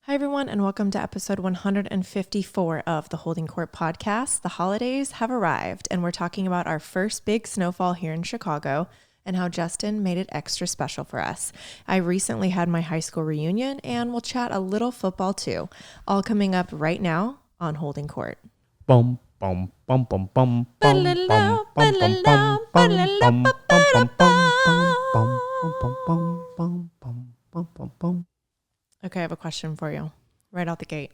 Hi, everyone, and welcome to episode 154 of the Holding Court podcast. The holidays have arrived, and we're talking about our first big snowfall here in Chicago and how Justin made it extra special for us. I recently had my high school reunion, and we'll chat a little football too, all coming up right now on Holding Court. Bum bum bum bum bum bum bum bum bum bum bum bum bum. Okay, I have a question for you right out the gate.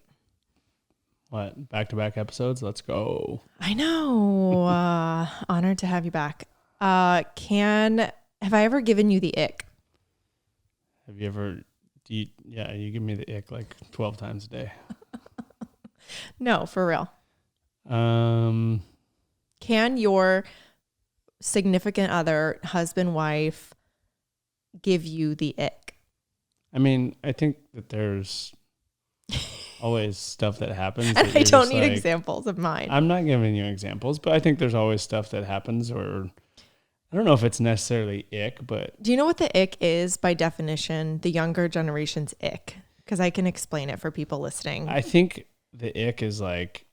What? Back-to-back episodes? Let's go. I know. Honored to have you back. Have I ever given you the ick? Have you ever? You give me the ick like 12 times a day. No, for real. Can Can your significant other, husband, wife, give you the ick? I mean, I think that there's always stuff that happens. And That I you're don't just need like, examples of mine. I'm not giving you examples, but I think there's always stuff that happens, or I don't know if it's necessarily ick, but Do you know what the ick is by definition? The younger generation's ick, because I can explain it for people listening. I think the ick is like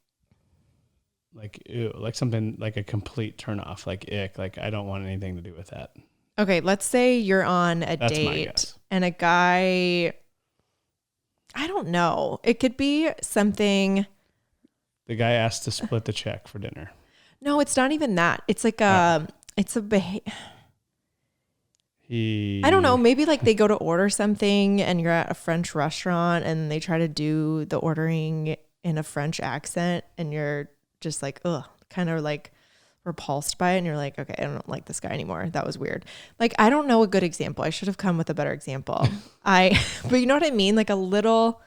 ew, like something like a complete turnoff, like ick, like I don't want anything to do with that. Okay, let's say you're on a That's my date guess. and a guy, I don't know. It could be something. The guy asked to split the check for dinner. No, it's not even that. It's like it's a I don't know. Maybe like they go to order something and you're at a French restaurant and they try to do the ordering in a French accent and you're just like, ugh, kind of like repulsed by it. And you're like, okay, I don't like this guy anymore. That was weird. Like, I don't know a good example. I should have come with a better example. But you know what I mean? Like a little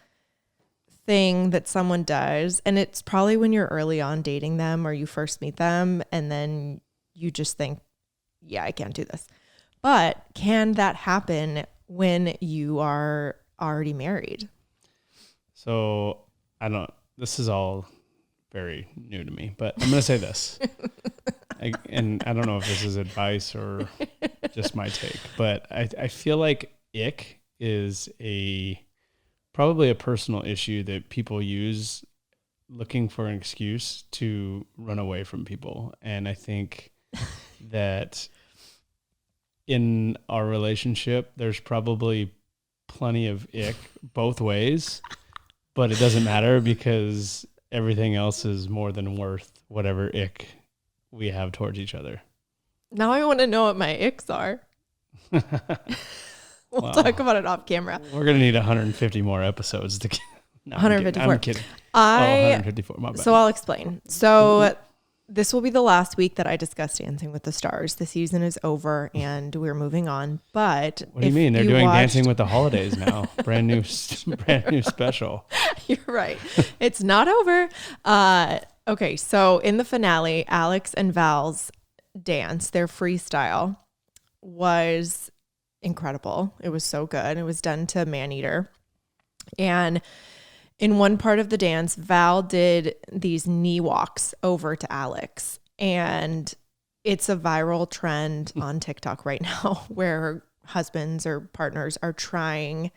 thing that someone does. And it's probably when you're early on dating them or you first meet them. And then you just think, yeah, I can't do this. But can that happen when you are already married? So this is all very new to me, but I'm going to say this. And I don't know if this is advice or just my take, but I feel like ick is probably a personal issue that people use looking for an excuse to run away from people. And I think that in our relationship, there's probably plenty of ick both ways, but it doesn't matter because everything else is more than worth whatever ick we have towards each other. Now I want to know what my icks are. We'll talk about it off camera. We're going to need 150 more episodes to get. No, 154. I'm kidding. 154. My bad. So I'll explain. So this will be the last week that I discuss Dancing with the Stars. The season is over and we're moving on. But what do you mean? They're doing Dancing with the Holidays now. brand new special. You're right. It's not over. Okay. So in the finale, Alex and Val's dance, their freestyle was incredible. It was so good. It was done to Maneater. And in one part of the dance, Val did these knee walks over to Alex. And it's a viral trend on TikTok right now where husbands or partners are trying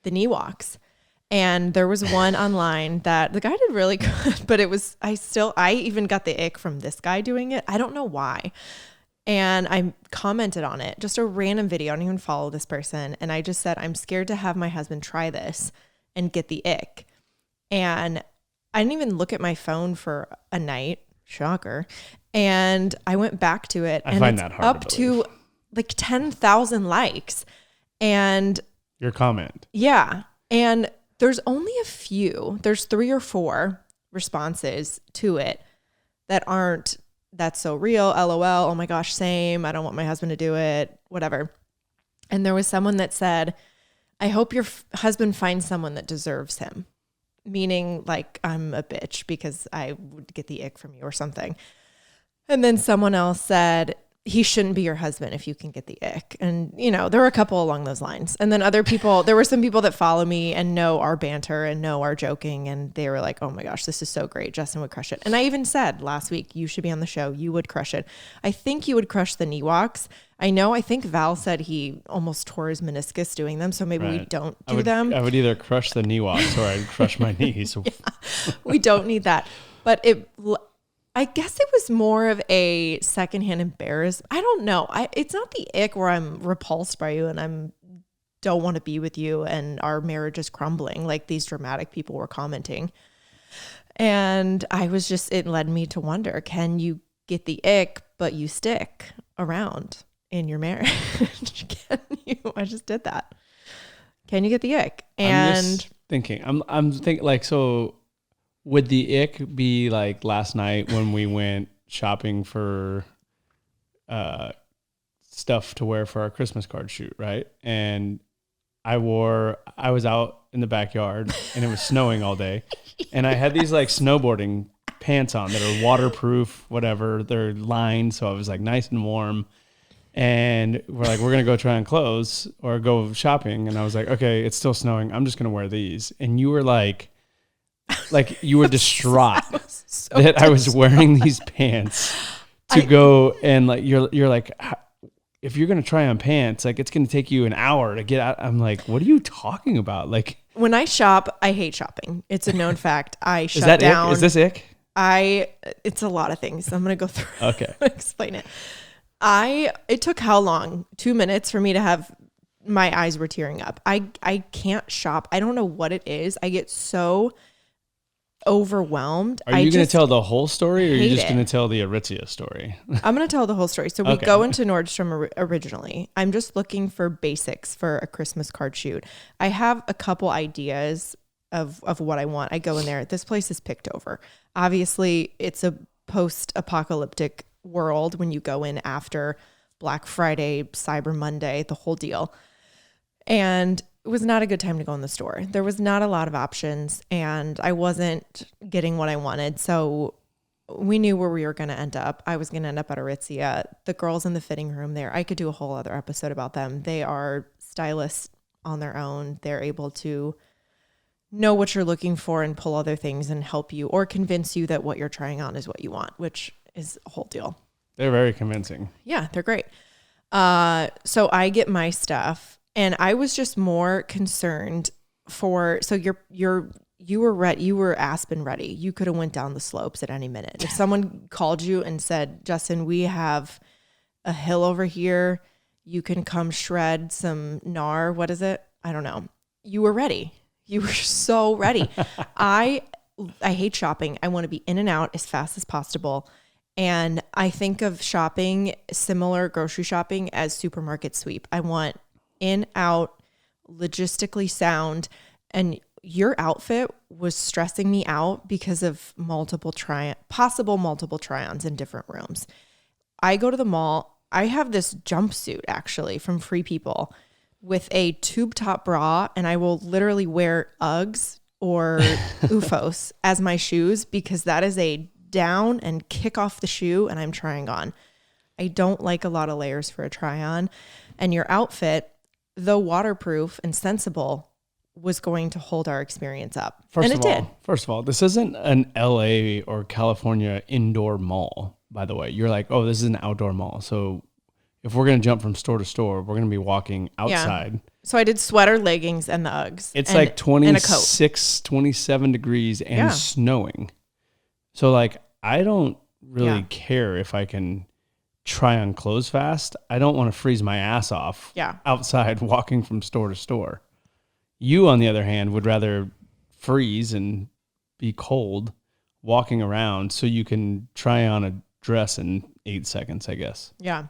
the knee walks. And there was one online that the guy did really good, but I even got the ick from this guy doing it. I don't know why. And I commented on it, just a random video. I don't even follow this person. And I just said, I'm scared to have my husband try this and get the ick. And I didn't even look at my phone for a night. Shocker. And I went back to it. I find that hard up to like 10,000 likes. And your comment. Yeah. And there's only a few. There's 3 or 4 responses to it that aren't, that's so real, LOL, oh my gosh, same, I don't want my husband to do it, whatever. And there was someone that said, I hope your husband finds someone that deserves him. Meaning like I'm a bitch because I would get the ick from you or something. And then someone else said, he shouldn't be your husband if you can get the ick. And, you know, there were a couple along those lines. And then other people, there were some people that follow me and know our banter and know our joking. And they were like, oh my gosh, this is so great. Justin would crush it. And I even said last week, you should be on the show. You would crush it. I think you would crush the knee walks. I think Val said he almost tore his meniscus doing them. So maybe we don't do them. I would either crush the knee walks or I'd crush my knees. Yeah, we don't need that. But I guess it was more of a secondhand embarrassment. I don't know. It's not the ick where I'm repulsed by you and don't want to be with you and our marriage is crumbling, like these dramatic people were commenting. And it led me to wonder, can you get the ick, but you stick around in your marriage? Can you? I just did that. Can you get the ick? And I'm just thinking, I'm thinking like, so would the ick be like last night when we went shopping for stuff to wear for our Christmas card shoot, right? And I was out in the backyard and it was snowing all day. And I had these like snowboarding pants on that are waterproof, whatever. They're lined, so I was like nice and warm. And we're like, we're going to go try on clothes or go shopping. And I was like, okay, it's still snowing. I'm just going to wear these. And you were like you were distraught I was wearing these pants to go. And like, you're like, if you're going to try on pants, like it's going to take you an hour to get out. I'm like, what are you talking about? Like when I shop, I hate shopping. It's a known fact. I shut down. Ick? Is this ick? It's a lot of things. I'm going to go through. Okay. Explain it. It took how long? 2 minutes for me to have, my eyes were tearing up. I can't shop. I don't know what it is. I get so overwhelmed. Are you going to tell the whole story or are you just going to tell the Aritzia story? I'm going to tell the whole story. So we go into Nordstrom originally. I'm just looking for basics for a Christmas card shoot. I have a couple ideas of what I want. I go in there. This place is picked over. Obviously, it's a post-apocalyptic world when you go in after Black Friday, Cyber Monday, the whole deal. And it was not a good time to go in the store. There was not a lot of options and I wasn't getting what I wanted. So we knew where we were going to end up. I was going to end up at Aritzia. The girls in the fitting room there, I could do a whole other episode about them. They are stylists on their own. They're able to know what you're looking for and pull other things and help you or convince you that what you're trying on is what you want, which is a whole deal. They're very convincing. Yeah, they're great. So I get my stuff and I was just more concerned so you were ready. You were Aspen ready. You could have went down the slopes at any minute. If someone called you and said, Justin, we have a hill over here. You can come shred some gnar. What is it? I don't know. You were ready. You were so ready. I hate shopping. I want to be in and out as fast as possible. And I think of shopping, similar grocery shopping, as supermarket sweep. I want in, out, logistically sound. And your outfit was stressing me out because of possible multiple try-ons in different rooms. I go to the mall. I have this jumpsuit actually from Free People with a tube top bra, and I will literally wear Uggs or OOFOS as my shoes because that is a down and kick off the shoe and I'm trying on. I don't like a lot of layers for a try on. And your outfit, though waterproof and sensible, was going to hold our experience up. First of all, this isn't an LA or California indoor mall, by the way. You're like, oh, this is an outdoor mall. So if we're going to jump from store to store, we're going to be walking outside. Yeah. So I did sweater, leggings, and the Uggs. It's like 26, 27 degrees and snowing. So like, I don't really care if I can try on clothes fast. I don't want to freeze my ass off outside walking from store to store. You, on the other hand, would rather freeze and be cold walking around so you can try on a dress in 8 seconds, I guess. Yeah.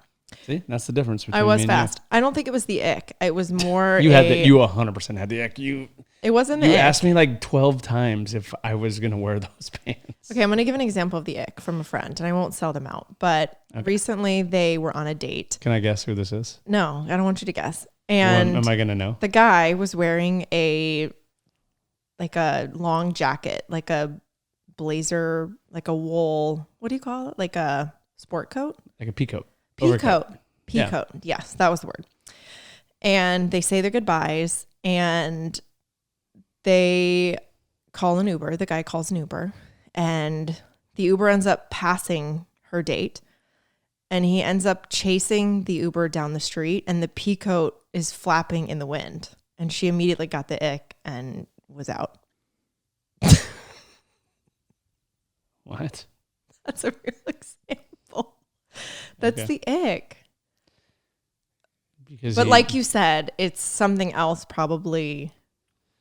See, that's the difference between I was me and fast. You. I don't think it was the ick. It was more you 100% had the ick. It wasn't the ick. You asked me like 12 times if I was going to wear those pants. Okay, I'm going to give an example of the ick from a friend, and I won't sell them out. But recently they were on a date. Can I guess who this is? No, I don't want you to guess. And am I going to know? The guy was wearing a long jacket, like a blazer, like a wool, what do you call it? Like a sport coat? Like a peacoat. Peacoat. Yeah. Peacoat. Yes, that was the word. And they say their goodbyes and they call an Uber. The guy calls an Uber and the Uber ends up passing her date and he ends up chasing the Uber down the street and the peacoat is flapping in the wind and she immediately got the ick and was out. What? That's a real example. That's the ick. But like you said, it's something else probably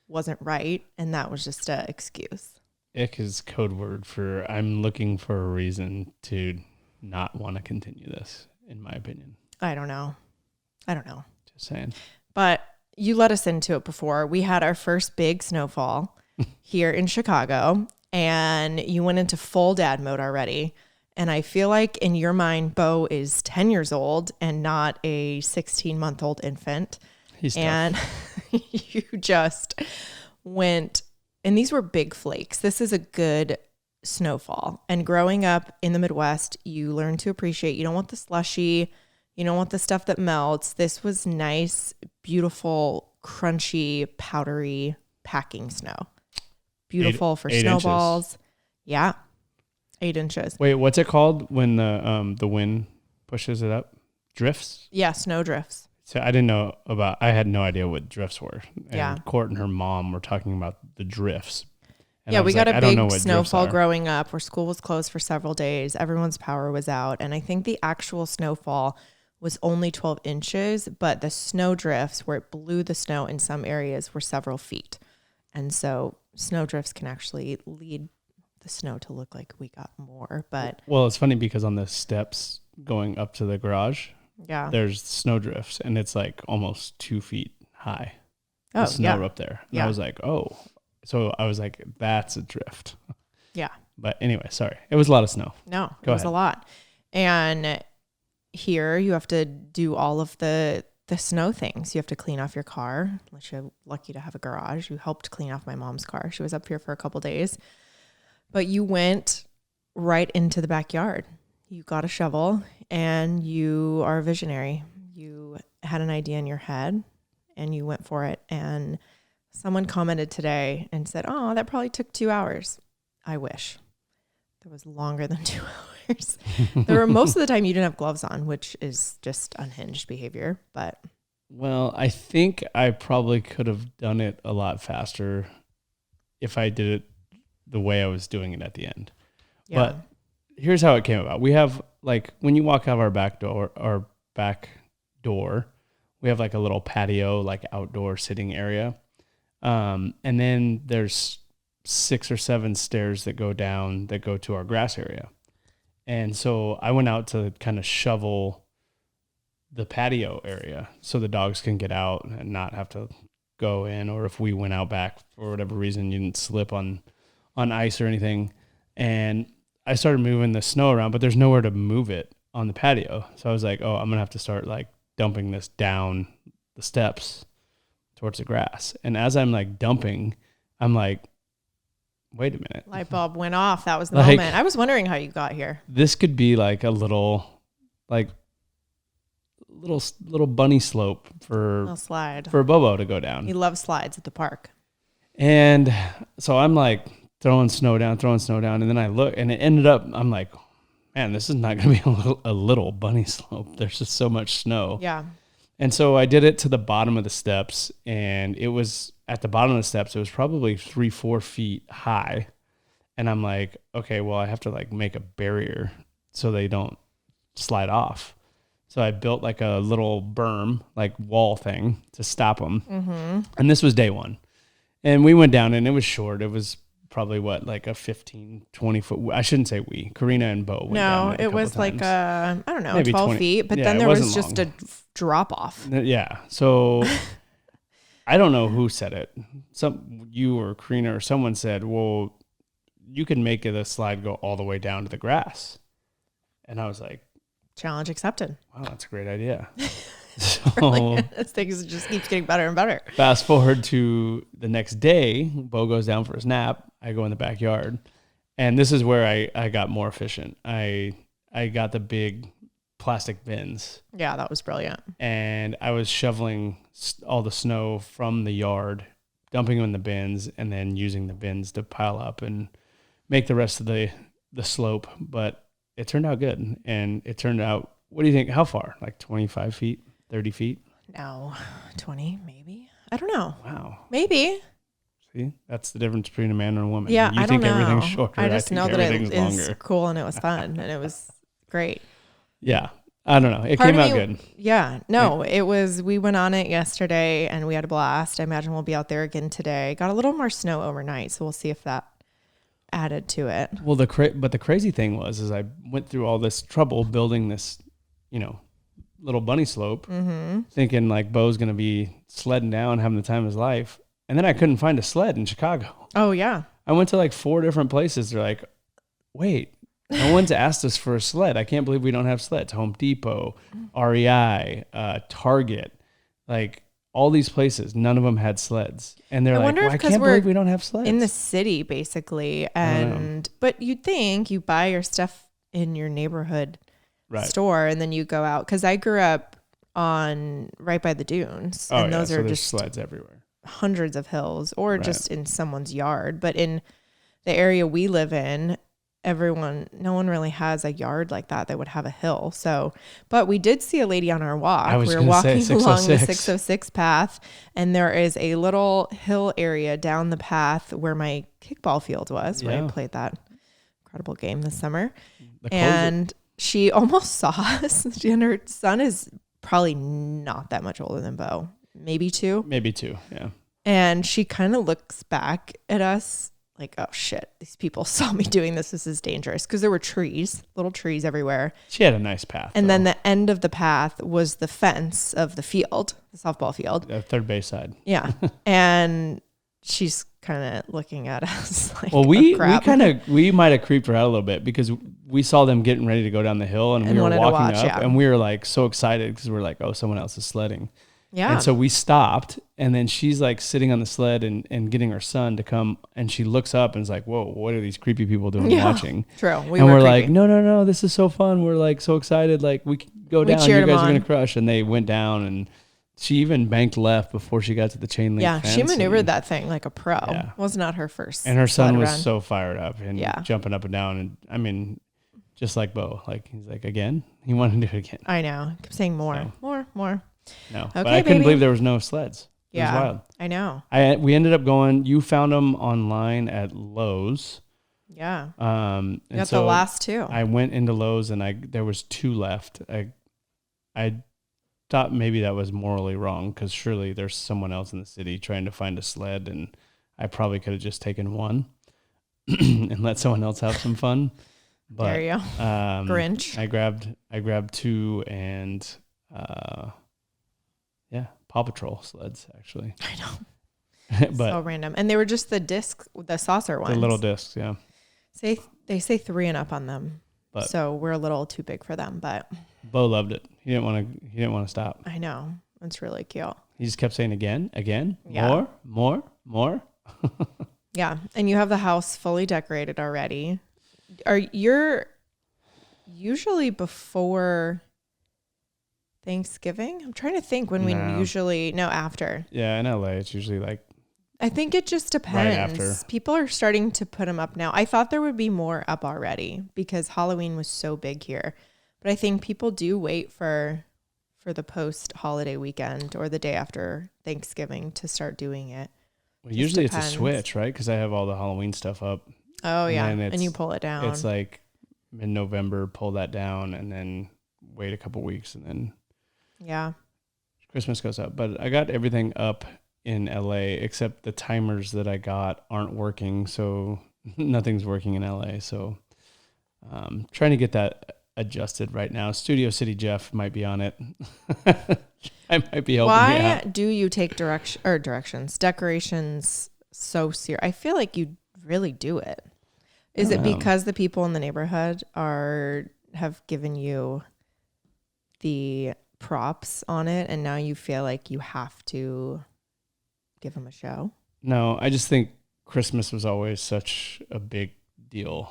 wasn't right, and that was just an excuse. Ick is code word for I'm looking for a reason to not want to continue this, in my opinion. I don't know. Just saying. But you let us into it before. We had our first big snowfall here in Chicago, and you went into full dad mode already. And I feel like in your mind, Bo is 10 years old and not a 16-month-old infant. He's and you just went, and these were big flakes. This is a good snowfall. And growing up in the Midwest, you learn to appreciate, you don't want the slushy, you don't want the stuff that melts. This was nice, beautiful, crunchy, powdery packing snow. Beautiful for snowballs. Inches. Yeah. 8 inches. Wait, what's it called when the wind pushes it up? Drifts? Yeah, snow drifts. So I had no idea what drifts were. And yeah. Kourt and her mom were talking about the drifts. And yeah, we got a big snowfall growing up where school was closed for several days. Everyone's power was out. And I think the actual snowfall was only 12 inches, but the snow drifts where it blew the snow in some areas were several feet. And so snow drifts can actually lead the snow to look like we got more. But well, it's funny because on the steps going up to the garage, yeah, there's snow drifts and it's like almost 2 feet high. The snow up there. And I was like, oh. So I was like, that's a drift. Yeah. But anyway, sorry. It was a lot of snow. No, it was a lot. And here you have to do all of the snow things. You have to clean off your car, unless you're lucky to have a garage. You helped clean off my mom's car. She was up here for a couple days. But you went right into the backyard. You got a shovel and you are a visionary. You had an idea in your head and you went for it. And someone commented today and said, oh, that probably took 2 hours. I wish. That was longer than 2 hours. Most of the time you didn't have gloves on, which is just unhinged behavior. But well, I think I probably could have done it a lot faster if I did it the way I was doing it at the end. Yeah. But here's how it came about. We have like when you walk out of our back door, we have like a little patio, like outdoor sitting area. And then there's 6 or 7 stairs that go down that go to our grass area. And so I went out to kind of shovel the patio area so the dogs can get out and not have to go in, or if we went out back for whatever reason, you didn't slip on ice or anything. And I started moving the snow around, but there's nowhere to move it on the patio. So I was like, oh, I'm going to have to start like dumping this down the steps towards the grass. And as I'm like dumping, I'm like, wait a minute. Light bulb went off. That was the moment. I was wondering how you got here. This could be like a little bunny slope for Bobo to go down. He loves slides at the park. And so I'm like throwing snow down. And then I look and it ended up, I'm like, man, this is not going to be a little bunny slope. There's just so much snow. Yeah. And so I did it to the bottom of the steps, and it was at the bottom of the steps, it was probably 3-4 feet high. And I'm like, okay, well, I have to like make a barrier so they don't slide off. So I built like a little berm, like wall thing to stop them. Mm-hmm. And this was day one. And we went down and it was short. It was probably like a 15, 20 foot. I shouldn't say we. Karina and Bo went down. No, it was like, I don't know, maybe 12 20 feet. But then there was just a drop off. Yeah. So I don't know who said it. You or Karina or someone said, well, you can make the slide go all the way down to the grass. And I was like, challenge accepted. Wow, that's a great idea. So this thing just keeps getting better and better. Fast forward to the next day, Bo goes down for his nap. I go in the backyard. And this is where I got more efficient. I got the big plastic bins. Yeah, that was brilliant. And I was shoveling all the snow from the yard, dumping them in the bins, and then using the bins to pile up and make the rest of the slope. But it turned out good. And it turned out, what do you think? How far? Like 25 feet, 30 feet? No, 20 maybe. I don't know. Wow. Maybe. See, that's the difference between a man and a woman. Yeah, you I think don't know. everything's shorter. I just know that it longer. is cool and it was fun and it was great. Yeah. I don't know. It came out good. Yeah. No, it was, we went on it yesterday and we had a blast. I imagine we'll be out there again today. Got a little more snow overnight, so we'll see if that added to it. Well, but the crazy thing was I went through all this trouble building this, little bunny slope, thinking like Bo's going to be sledding down, having the time of his life. And then I couldn't find a sled in Chicago. Oh, yeah. I went to like 4 different places. They're like, wait, no one's asked us for a sled. I can't believe we don't have sleds. Home Depot, REI, Target, like all these places, none of them had sleds. And they're like, well, I can't believe we don't have sleds. In the city, basically. But you'd think you buy your stuff in your neighborhood store and then you go out. Because I grew up right by the dunes. And those are just sleds everywhere. Hundreds of hills or just in someone's yard. But in the area we live in, no one really has a yard like that would have a hill. So, but we did see a lady on our walk. We were walking along the 606 path, and there is a little hill area down the path where my kickball field was, where I played that incredible game this summer. And she almost saw us, and her son is probably not that much older than Bo. Maybe 2. Yeah. And she kind of looks back at us like, oh shit, these people saw me doing this. This is dangerous. Because there were little trees everywhere. She had a nice path. And then the end of the path was the fence of the field, the softball field. The third base side. Yeah. And she's kind of looking at us like, well, we might have creeped her out a little bit because we saw them getting ready to go down the hill and we were walking up and we were like so excited because we're like, oh, someone else is sledding. Yeah. And so we stopped, and then she's like sitting on the sled and getting her son to come, and she looks up and is like, whoa, what are these creepy people doing watching? True. We're like, no, this is so fun. We're like so excited. Like we can go down. You guys are going to crush. And they went down, and she even banked left before she got to the chain link fence. She maneuvered that thing like a pro. Yeah. Was not her first. And her son was so fired up and jumping up and down. And I mean, just like Bo, like he's like, again? He wanted to do it again. I know. Kept saying more. No, okay, but I couldn't believe there was no sleds. It was wild. I know. We ended up going. You found them online at Lowe's. Yeah. And got the last 2. I went into Lowe's and there was 2 left. I thought maybe that was morally wrong because surely there's someone else in the city trying to find a sled, and I probably could have just taken one and let someone else have some fun. But, there you go. Grinch. I grabbed 2 and. Paw Patrol sleds, actually. I know. But so random. And they were just the saucer ones. The little discs, yeah. They say 3 and up on them. So we're a little too big for them, but Bo loved it. He didn't want to stop. I know. It's really cute. He just kept saying again, more. Yeah. And you have the house fully decorated already. You're usually before Thanksgiving? I'm trying to think when we usually... No, after. Yeah, in LA, it's usually like... I think it just depends. Right after. People are starting to put them up now. I thought there would be more up already because Halloween was so big here. But I think people do wait for the post-holiday weekend or the day after Thanksgiving to start doing it. Well, usually it's a switch, right? Because I have all the Halloween stuff up. Oh, yeah. And you pull it down. It's like mid-November, pull that down, and then wait a couple weeks, and then... Yeah. Christmas goes up. But I got everything up in LA except the timers that I got aren't working. So nothing's working in LA. So trying to get that adjusted right now. Studio City Jeff might be on it. I might be helping me out. Why do you take decorations so serious? I feel like you really do it. Is it because the people in the neighborhood have given you the props on it and now you feel like you have to give them a show? No, I just think Christmas was always such a big deal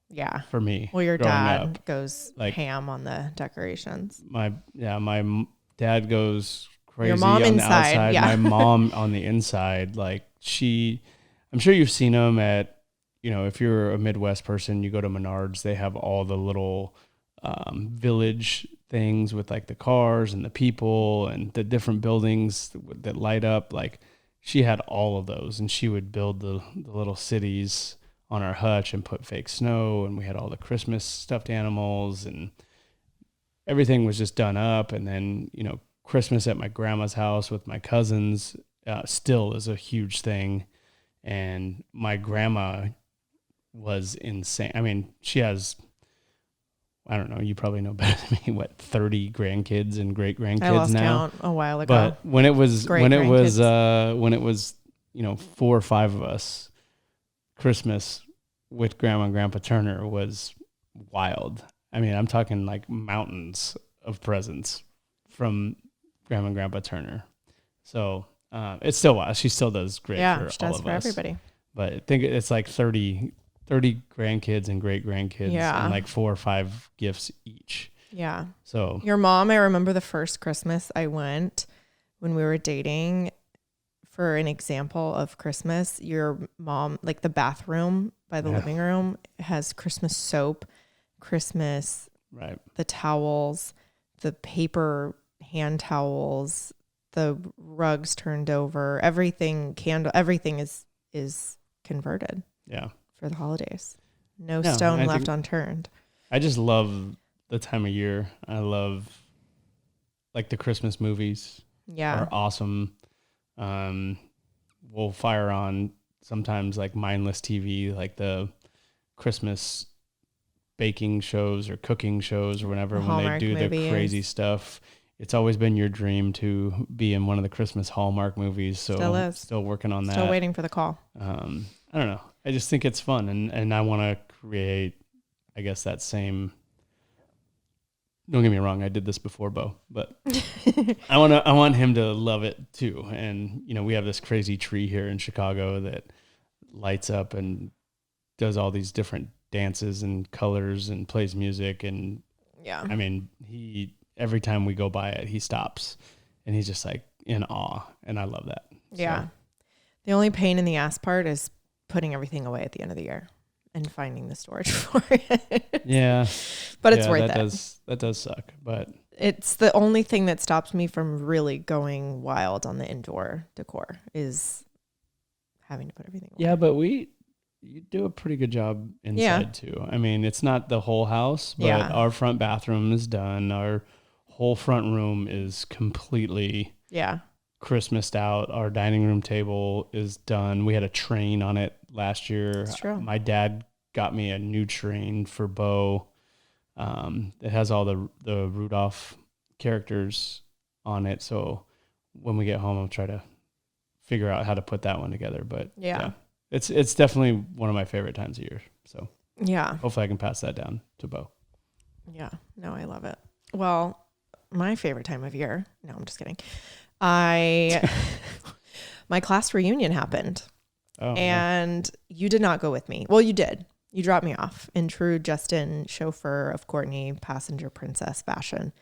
Yeah. For me. Well, your growing dad up. goes Like, ham on the decorations. my dad goes crazy Your mom on the inside, outside. yeah. My mom on the inside. Like, I'm sure you've seen them at, if you're a Midwest person, you go to Menards, they have all the little village things with like the cars and the people and the different buildings that light up. Like, she had all of those, and she would build the little cities on our hutch and put fake snow, and we had all the Christmas stuffed animals, and everything was just done up. And then, Christmas at my grandma's house with my cousins still is a huge thing. And my grandma was insane. I mean, she has, I don't know, you probably know better than me, 30 grandkids and great grandkids now. I lost count a while ago. But when it was, Great grandkids. 4 or 5 of us, Christmas with Grandma and Grandpa Turner was wild. I mean, I'm talking like mountains of presents from Grandma and Grandpa Turner. So it's still wild. She still does great for all of us. Yeah, she does for everybody. But I think it's like 30 grandkids and great grandkids, and like 4 or 5 gifts each. Yeah. So your mom, I remember the first Christmas I went when we were dating. For an example of Christmas, your mom, like the bathroom by the living room, has Christmas soap, Christmas, the towels, the paper hand towels, the rugs turned over, everything is converted. Yeah. For the holidays. No stone left unturned. I just love the time of year. I love like the Christmas movies. Yeah. Are awesome. We'll fire on sometimes like mindless TV, like the Christmas baking shows or cooking shows or whatever, when they do their crazy stuff. It's always been your dream to be in one of the Christmas Hallmark movies. So still working on that. Still waiting for the call. I don't know. I just think it's fun, and I want to create, I guess, that same. Don't get me wrong, I did this before Bo, but I want him to love it too. And we have this crazy tree here in Chicago that lights up and does all these different dances and colors and plays music. And I mean, every time we go by it, he stops and he's just like in awe, and I love that. Yeah. So. The only pain in the ass part is putting everything away at the end of the year and finding the storage for it. Yeah. But it's worth it. That does suck, but it's the only thing that stops me from really going wild on the indoor decor is having to put everything away. Yeah, but you do a pretty good job inside too. I mean, it's not the whole house, but our front bathroom is done. Our whole front room is completely Christmased out. Our dining room table is done. We had a train on it last year. That's true. My dad got me a new train for Bo. It has all the Rudolph characters on it. So when we get home, I'll try to figure out how to put that one together. But it's definitely one of my favorite times of year. So hopefully I can pass that down to Bo. Yeah, no, I love it. Well, my favorite time of year. No, I'm just kidding. My class reunion happened. Oh, and you did not go with me. Well, you did. You dropped me off in true Justin chauffeur of Kourtney passenger princess fashion.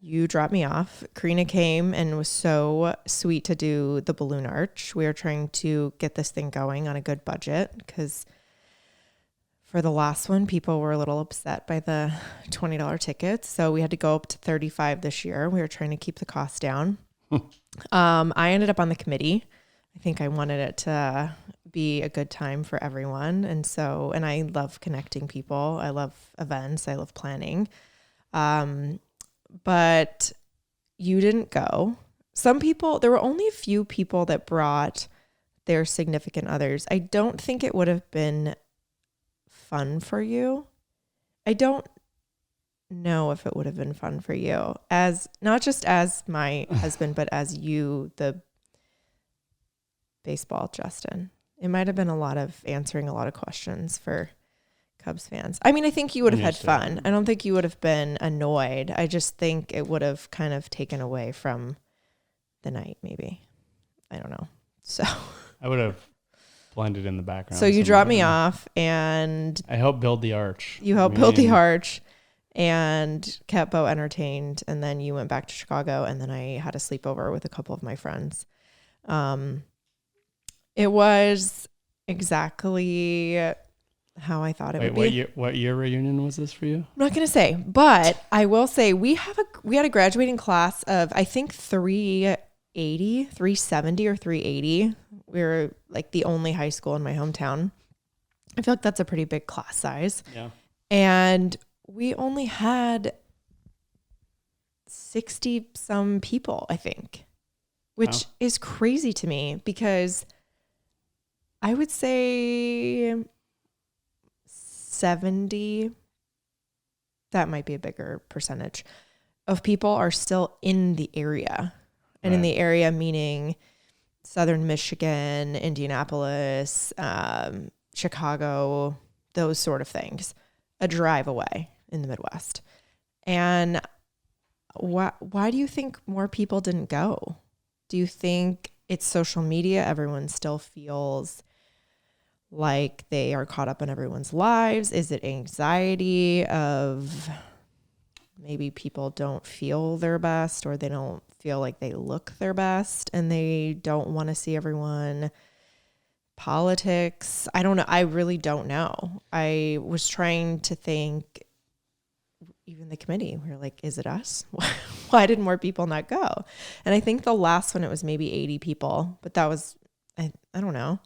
You dropped me off. Karina came and was so sweet to do the balloon arch. We were trying to get this thing going on a good budget because for the last one, people were a little upset by the $20 tickets. So we had to go up to $35 this year. We were trying to keep the cost down. I ended up on the committee. I think I wanted it to be a good time for everyone. And I love connecting people. I love events. I love planning. But you didn't go. There were only a few people that brought their significant others. I don't think it would have been fun for you. I don't know if it would have been fun for you, as not just as my husband, but as you, the baseball Justin. It might have been a lot of answering a lot of questions for Cubs fans. I mean, I think you would have had fun. I don't think you would have been annoyed. I just think it would have kind of taken away from the night, maybe. I don't know. So I would have blended in the background. So you dropped me off, and I helped build the arch. You helped build the arch and kept Bo entertained. And then you went back to Chicago, and then I had a sleepover with a couple of my friends. It was exactly how I thought it would be. What year reunion was this for you? I'm not going to say, but I will say we had a graduating class of, I think, 370 or 380. We were like the only high school in my hometown. I feel like that's a pretty big class size. Yeah. And we only had 60 some people, I think, which is crazy to me, because I would say 70, that might be a bigger percentage of people are still in the area. And in the area, meaning Southern Michigan, Indianapolis, Chicago, those sort of things, a drive away in the Midwest. And why do you think more people didn't go? Do you think it's social media? Everyone still feels like they are caught up in everyone's lives? Is it anxiety of maybe people don't feel their best, or they don't feel like they look their best and they don't want to see everyone? Politics? I don't know. I really don't know. I was trying to think, even the committee, we were like, is it us? Why did more people not go? And I think the last one, it was maybe 80 people, but that was, I don't know.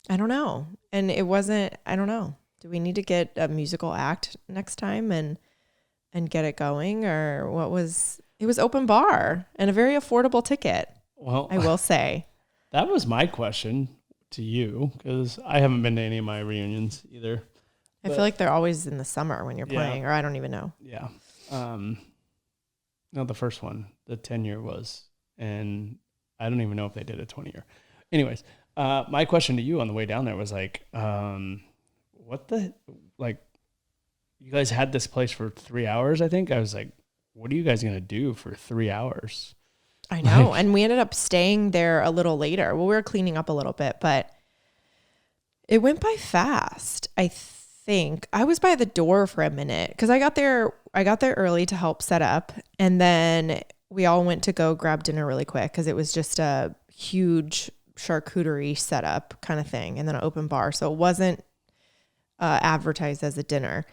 And it wasn't, I don't know. Do we need to get a musical act next time and get it going? Or what was, it was open bar and a very affordable ticket. Well, I will say. That was my question to you, because I haven't been to any of my reunions either. I feel like they're always in the summer when you're playing, or I don't even know. Yeah. No, the first one, the 10-year was, and I don't even know if they did a 20-year. Anyways, my question to you on the way down there was like, you guys had this place for 3 hours, I think. I was like, what are you guys going to do for 3 hours? I know. And we ended up staying there a little later. Well, we were cleaning up a little bit, but it went by fast. I think I was by the door for a minute because I got there early to help set up. And then we all went to go grab dinner really quick because it was just a huge charcuterie setup kind of thing, and then an open bar. So it wasn't advertised as a dinner.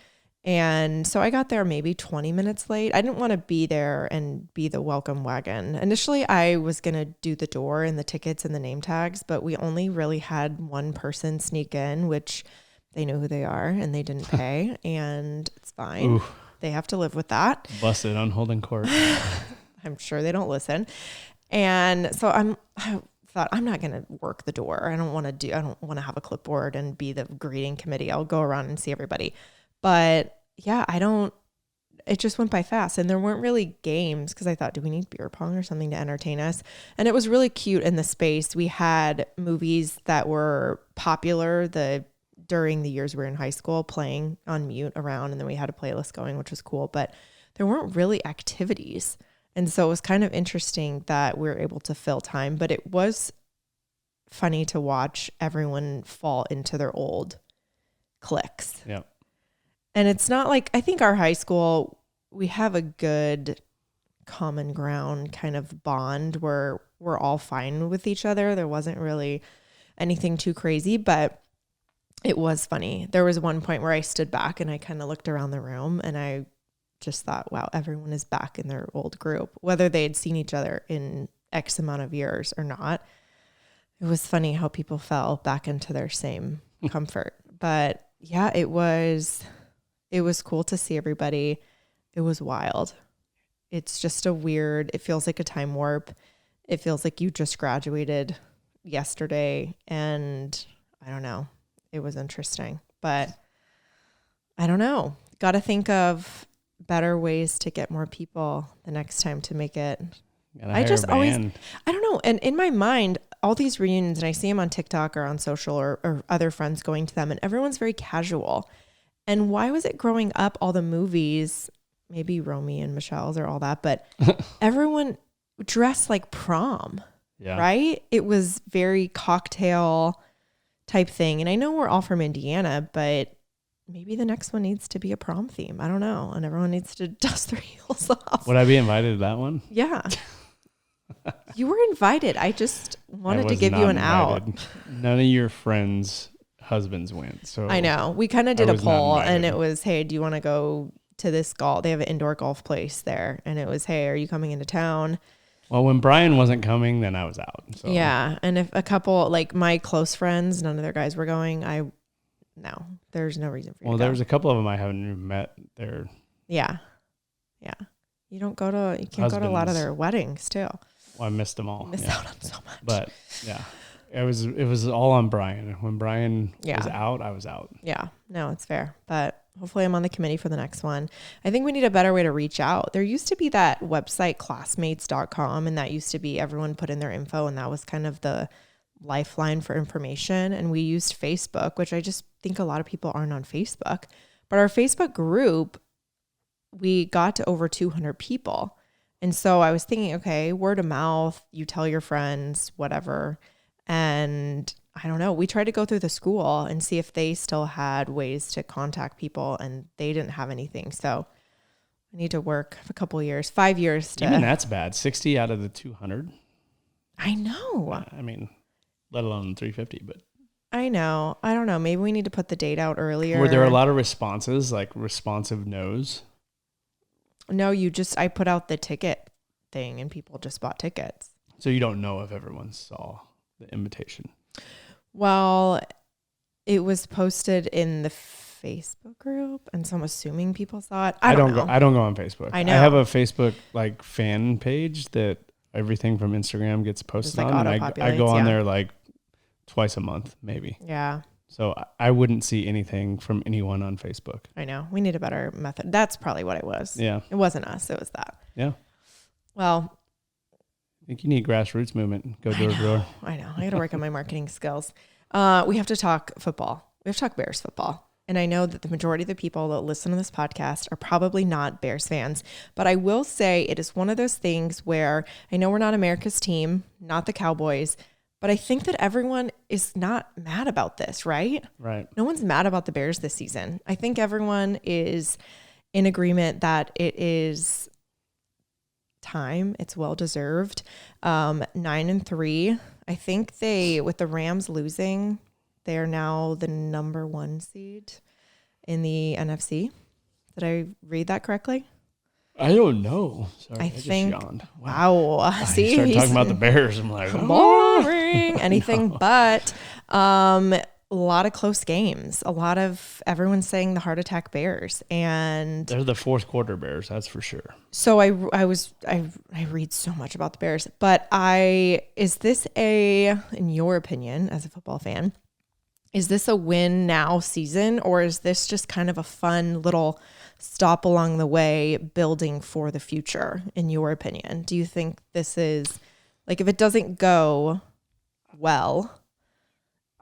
And so I got there maybe 20 minutes late. I didn't want to be there and be the welcome wagon. Initially, I was going to do the door and the tickets and the name tags, but we only really had one person sneak in, which they know who they are and they didn't pay, and it's fine. Ooh. They have to live with that. Busted on holding court. I'm sure they don't listen. And so I thought, I'm not going to work the door. I don't want to have a clipboard and be the greeting committee. I'll go around and see everybody. But yeah, it just went by fast, and there weren't really games because I thought, do we need beer pong or something to entertain us? And it was really cute in the space. We had movies that were popular during the years we were in high school playing on mute around, and then we had a playlist going, which was cool, but there weren't really activities. And so it was kind of interesting that we were able to fill time, but it was funny to watch everyone fall into their old cliques. Yeah. And it's not like, I think our high school, we have a good common ground kind of bond where we're all fine with each other. There wasn't really anything too crazy, but it was funny. There was one point where I stood back and I kind of looked around the room and I just thought, wow, everyone is back in their old group, whether they had seen each other in X amount of years or not. It was funny how people fell back into their same comfort. But yeah, it was cool to see everybody. It was wild. It's just it feels like a time warp. It feels like you just graduated yesterday, and I don't know. It was interesting, but I don't know. Got to think of better ways to get more people the next time to make it. I don't know. And in my mind, all these reunions, and I see them on TikTok or on social or other friends going to them, and everyone's very casual. And why was it growing up, all the movies, maybe Romy and Michelle's or all that, but everyone dressed like prom, right? It was very cocktail type thing. And I know we're all from Indiana, but maybe the next one needs to be a prom theme. I don't know. And everyone needs to dust their heels off. Would I be invited to that one? Yeah. You were invited. I just wanted to give you an out. None of your friends' husbands went. So I know. We kind of did a poll and it was, hey, do you want to go to this golf? They have an indoor golf place there. And it was, hey, are you coming into town? Well, when Brian wasn't coming, then I was out. So. Yeah. And if a couple, like my close friends, none of their guys were going, no, there's no reason for you to go. Well, there's a couple of them I haven't even met there. Yeah. Yeah. You can't go to a lot of their weddings too. Well, I missed them all. Miss out on so much. But yeah, it was all on Brian. When Brian was out, I was out. Yeah. No, it's fair. But hopefully I'm on the committee for the next one. I think we need a better way to reach out. There used to be that website classmates.com, and that used to be everyone put in their info, and that was kind of the lifeline for information. And we used Facebook, which I just think a lot of people aren't on Facebook. But our Facebook group, we got to over 200 people. And so I was thinking, okay, word of mouth, you tell your friends, whatever. And I don't know, we tried to go through the school and see if they still had ways to contact people, and they didn't have anything. So I need to work a couple of years, 5 years to. Even that's bad. 60 out of the 200. I know. I mean, let alone 350, but. I know. I don't know. Maybe we need to put the date out earlier. Were there a lot of responses, like responsive no's? No, I put out the ticket thing and people just bought tickets. So you don't know if everyone saw the invitation? Well, it was posted in the Facebook group, and so I'm assuming people saw it. I don't know. I don't go on Facebook. I know. I have a Facebook like fan page that everything from Instagram gets posted on. And I go on there like twice a month, maybe. Yeah. So I wouldn't see anything from anyone on Facebook. I know. We need a better method. That's probably what it was. Yeah. It wasn't us. It was that. Yeah. Well, I think you need grassroots movement. Go door to door. I know. I got to work on my marketing skills. We have to talk football. We have to talk Bears football. And I know that the majority of the people that listen to this podcast are probably not Bears fans, but I will say it is one of those things where I know we're not America's team, not the Cowboys, but I think that everyone is not mad about this, right? Right. No one's mad about the Bears this season. I think everyone is in agreement that it is time. It's well-deserved. 9-3. I think with the Rams losing, they are now the number 1 seed in the NFC. Did I read that correctly? I don't know. Sorry, I think. Just yawned. Wow. See, started talking about the Bears. I'm like, boring. Anything but. A lot of close games. A lot of everyone saying the heart attack Bears, and they're the fourth quarter Bears. That's for sure. So I read so much about the Bears, but is this in your opinion, as a football fan, is this a win now season, or is this just kind of a fun little stop along the way building for the future, in your opinion? Do you think this is, like, if it doesn't go well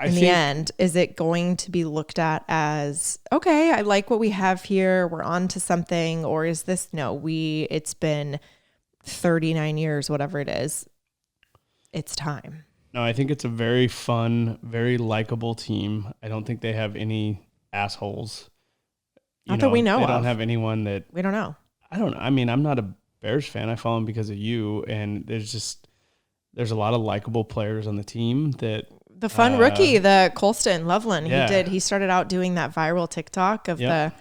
in the end, is it going to be looked at as, okay, I like what we have here, we're on to something, or is this, it's been 39 years, whatever it is, it's time? No, I think it's a very fun, very likable team. I don't think they have any assholes. Not that we know They of. don't have anyone that... We don't know. I don't know. I mean, I'm not a Bears fan. I follow them because of you. And there's a lot of likable players on the team that... The fun rookie, the Colston Loveland, yeah. He started out doing that viral TikTok of the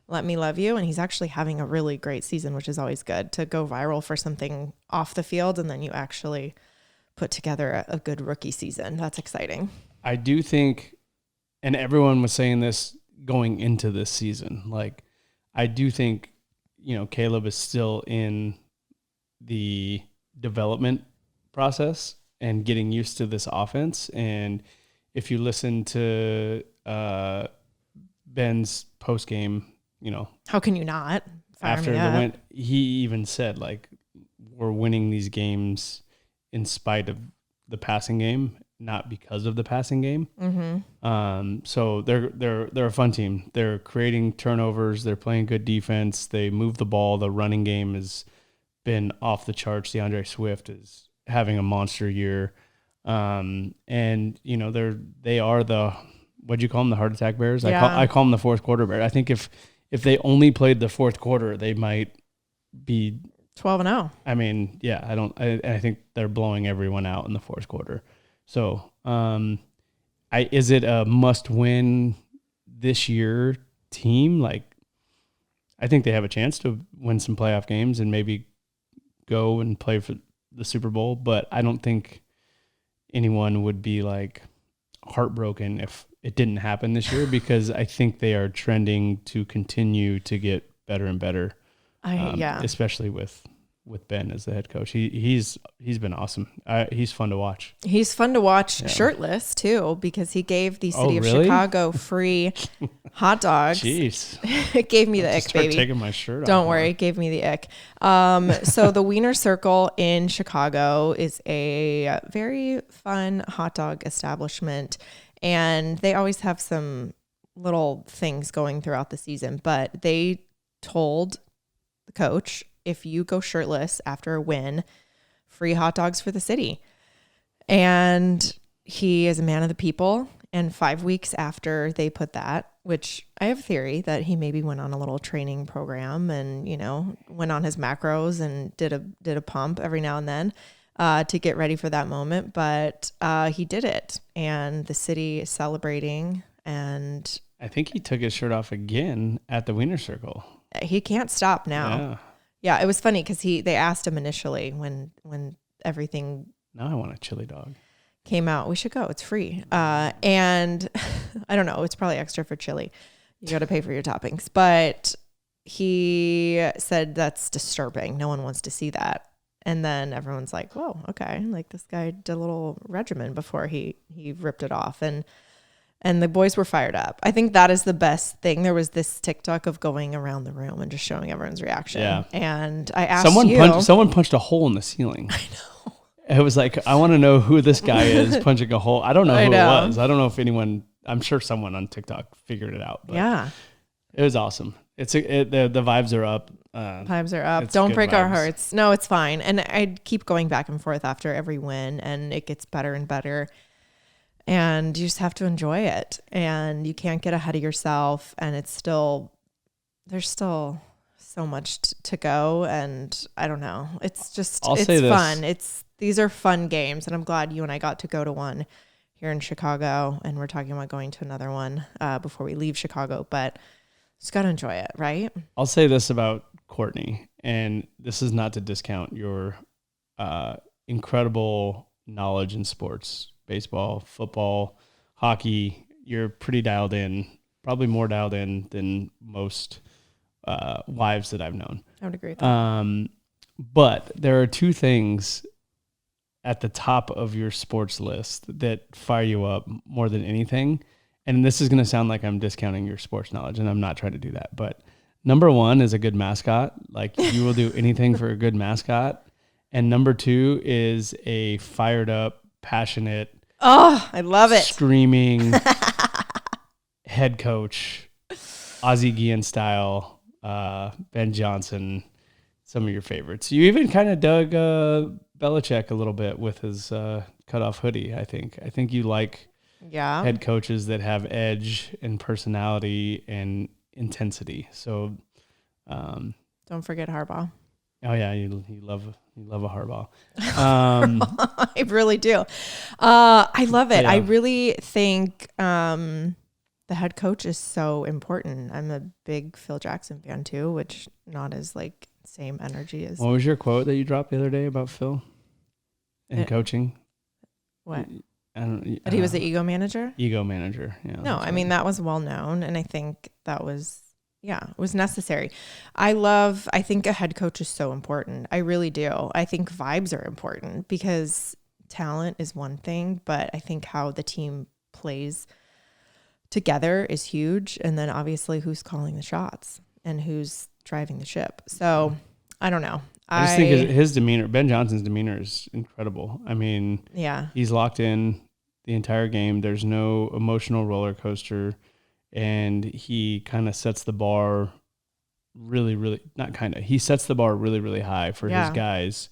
Let Me Love You. And he's actually having a really great season, which is always good to go viral for something off the field. And then you actually put together a good rookie season. That's exciting. I do think, and everyone was saying this going into this season, like, I do think, Caleb is still in the development process and getting used to this offense. And if you listen to Ben's post game, how can you not? After the win, he even said, like, we're winning these games in spite of the passing game, not because of the passing game. Mm-hmm. So they're a fun team. They're creating turnovers. They're playing good defense. They move the ball. The running game has been off the charts. DeAndre Swift is having a monster year. And they are the, what'd you call them? The heart attack bears. Yeah. I call them the fourth quarter bear. I think if they only played the fourth quarter, they might be 12-0. I mean, yeah, I think they're blowing everyone out in the fourth quarter. So, is it a must win this year team? Like, I think they have a chance to win some playoff games and maybe go and play for the Super Bowl, but I don't think anyone would be like heartbroken if it didn't happen this year, because I think they are trending to continue to get better and better. Especially with Ben as the head coach. He's been awesome. He's fun to watch. He's fun to watch shirtless too, because he gave the city of Chicago free hot dogs. Jeez. It gave me the ick, baby. Taking my shirt off. Don't worry, it gave me the ick. So the Wiener Circle in Chicago is a very fun hot dog establishment, and they always have some little things going throughout the season, but they told the coach, if you go shirtless after a win, free hot dogs for the city. And he is a man of the people. And 5 weeks after they put that, which I have a theory that he maybe went on a little training program and, went on his macros and did a pump every now and then to get ready for that moment. But he did it, and the city is celebrating. And I think he took his shirt off again at the Wiener Circle. He can't stop now. Yeah, it was funny because they asked him initially when everything. Now I want a chili dog. Came out. We should go. It's free. And I don't know. It's probably extra for chili. You got to pay for your toppings. But he said that's disturbing. No one wants to see that. And then everyone's like, whoa, okay. Like, this guy did a little regimen before he ripped it off. And the boys were fired up. I think that is the best thing. There was this TikTok of going around the room and just showing everyone's reaction. Yeah. And I asked someone punched a hole in the ceiling. I know. It was like, I want to know who this guy is punching a hole. I don't know who it was. I don't know if anyone, I'm sure someone on TikTok figured it out. But yeah. It was awesome. The vibes are up. Vibes are up. Don't break our hearts. No, it's fine. And I keep going back and forth after every win, and it gets better and better. And you just have to enjoy it, and you can't get ahead of yourself. And there's still so much to go. And I don't know. It's just, it's fun. These are fun games, and I'm glad you and I got to go to one here in Chicago, and we're talking about going to another one before we leave Chicago, but just got to enjoy it. Right. I'll say this about Kourtney, and this is not to discount your incredible knowledge in sports. Baseball, football, hockey, you're pretty dialed in, probably more dialed in than most wives that I've known. I would agree with that. But there are two things at the top of your sports list that fire you up more than anything. And this is going to sound like I'm discounting your sports knowledge, and I'm not trying to do that. But number one is a good mascot. Like, you will do anything for a good mascot. And number two is a fired up, passionate, I love it, screaming head coach, Ozzie Guillen style, Ben Johnson, some of your favorites. You even kind of dug Belichick a little bit with his cutoff hoodie. I think you like head coaches that have edge and personality and intensity. So don't forget Harbaugh. Oh yeah, you love a Harbaugh. I really do. I love it. Yeah. I really think the head coach is so important. I'm a big Phil Jackson fan too, which not as like same energy as. What was your quote that you dropped the other day about Phil and coaching? What? That he was the ego manager? Ego manager, yeah. No, I mean, that was well known, and I think that was. Yeah, it was necessary. I think a head coach is so important. I really do. I think vibes are important, because talent is one thing, but I think how the team plays together is huge. And then obviously who's calling the shots and who's driving the ship. So I don't know. I just think his demeanor, Ben Johnson's demeanor, is incredible. I mean, he's locked in the entire game. There's no emotional roller coaster. And he kind of sets the bar he sets the bar really, really high for his guys.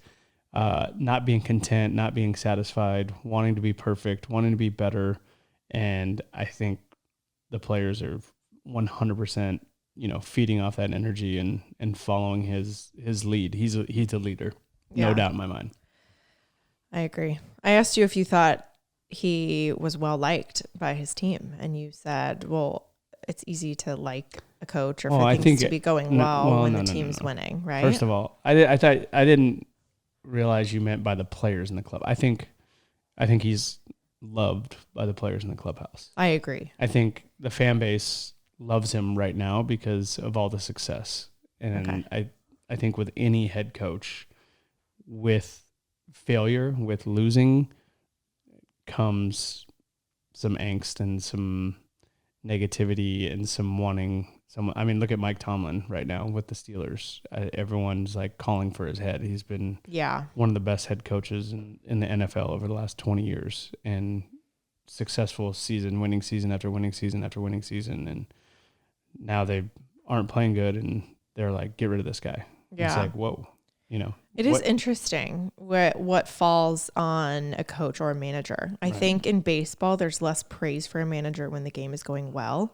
not being content, not being satisfied, wanting to be perfect, wanting to be better. And I think the players are 100%, feeding off that energy and following his lead. He's a leader, no doubt in my mind. I agree. I asked you if you thought he was well liked by his team, and you said, well, it's easy to like a coach or for things to be going when the team's winning, right? First of all, I thought I didn't realize you meant by the players in the club. I think he's loved by the players in the clubhouse. I agree. I think the fan base loves him right now because of all the success. And I think with any head coach, with failure, with losing, comes some angst and some negativity and some wanting some. I mean, look at Mike Tomlin right now with the Steelers. Everyone's like calling for his head. He's been one of the best head coaches in the NFL over the last 20 years, and successful season, winning season after winning season after winning season. And now they aren't playing good, and they're like, get rid of this guy. Yeah. It's like, whoa. It is interesting what falls on a coach or a manager. I think in baseball, there's less praise for a manager when the game is going well,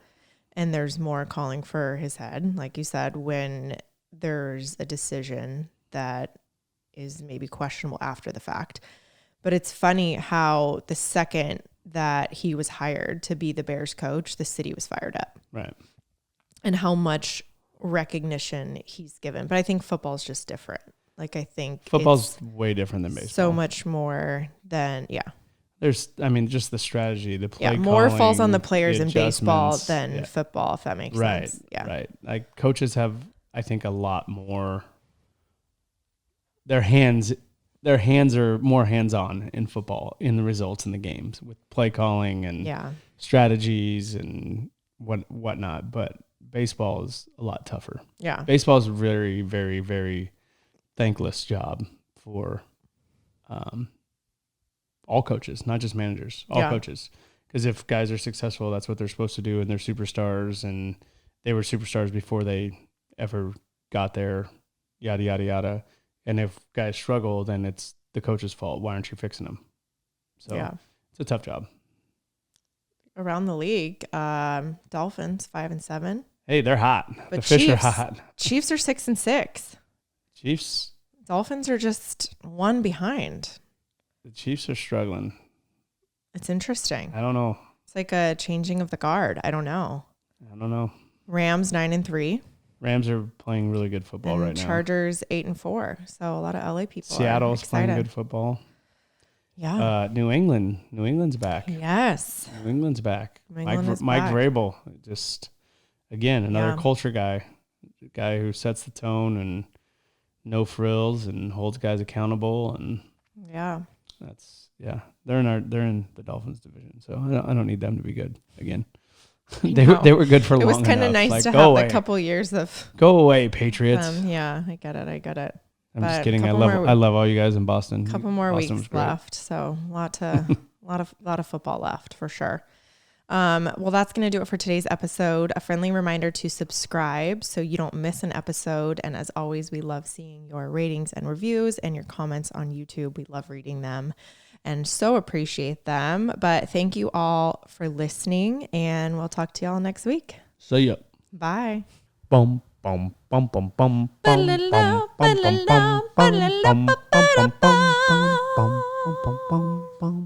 and there's more calling for his head, like you said, when there's a decision that is maybe questionable after the fact. But it's funny how the second that he was hired to be the Bears coach, the city was fired up. Right. And how much recognition he's given. But I think football's just different. Like, I think football's way different than baseball. So much more than, There's, just the strategy, the play more calling, falls on the players in baseball than football, if that makes sense. Right. Like, coaches have, I think, a lot more. Their hands are more hands-on in football, in the results in the games, with play calling and strategies and whatnot. But baseball is a lot tougher. Yeah. Baseball is a very, very, very thankless job for all coaches, not just managers, all coaches. Because if guys are successful, that's what they're supposed to do, and they're superstars, and they were superstars before they ever got there, yada, yada, yada. And if guys struggle, then it's the coach's fault. Why aren't you fixing them? So it's a tough job. Around the league, Dolphins 5-7. Hey, they're hot. But the fish are hot. Chiefs are 6-6. Chiefs. Dolphins are just one behind. The Chiefs are struggling. It's interesting. I don't know. It's like a changing of the guard. I don't know. Rams 9-3. Rams are playing really good football right now. Chargers 8-4. So a lot of LA people. Seattle's playing good football. Yeah. New England's back. Yes. New England's back. Mike Vrabel, just again another culture guy who sets the tone and no frills and holds guys accountable, and they're in the Dolphins division, so I don't need them to be good again. They were good for long enough. It was kind of nice to have a couple years of go away Patriots. I get it. I'm just kidding. I love all you guys in Boston. A couple more weeks left, so a lot of football left for sure. Well, that's going to do it for today's episode. A friendly reminder to subscribe so you don't miss an episode. And as always, we love seeing your ratings and reviews and your comments on YouTube. We love reading them and so appreciate them. But thank you all for listening, and we'll talk to y'all next week. See ya. Bye. Bum, bum, bum, bum, bum, bum, bum, bum, bum, bum, bum, bum, bum, bum, bum, bum, bum, bum, bum, bum.